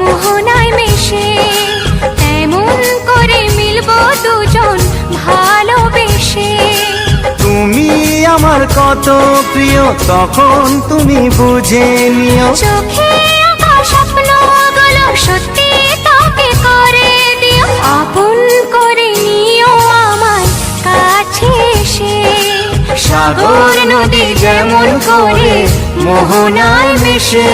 মোহনায় মিশে, তেমন করে মিলবো দুজন ভালোবেসে। তুমি আমার কত প্রিয় তখন তুমি বুঝে নিও, চোখে আঁকা স্বপ্নগুলো সত্যি তাকে করে দিও, আপন করে নিও আমার কাছে এসে। সাগর নদী যেমন করে মোহনায় মিশে।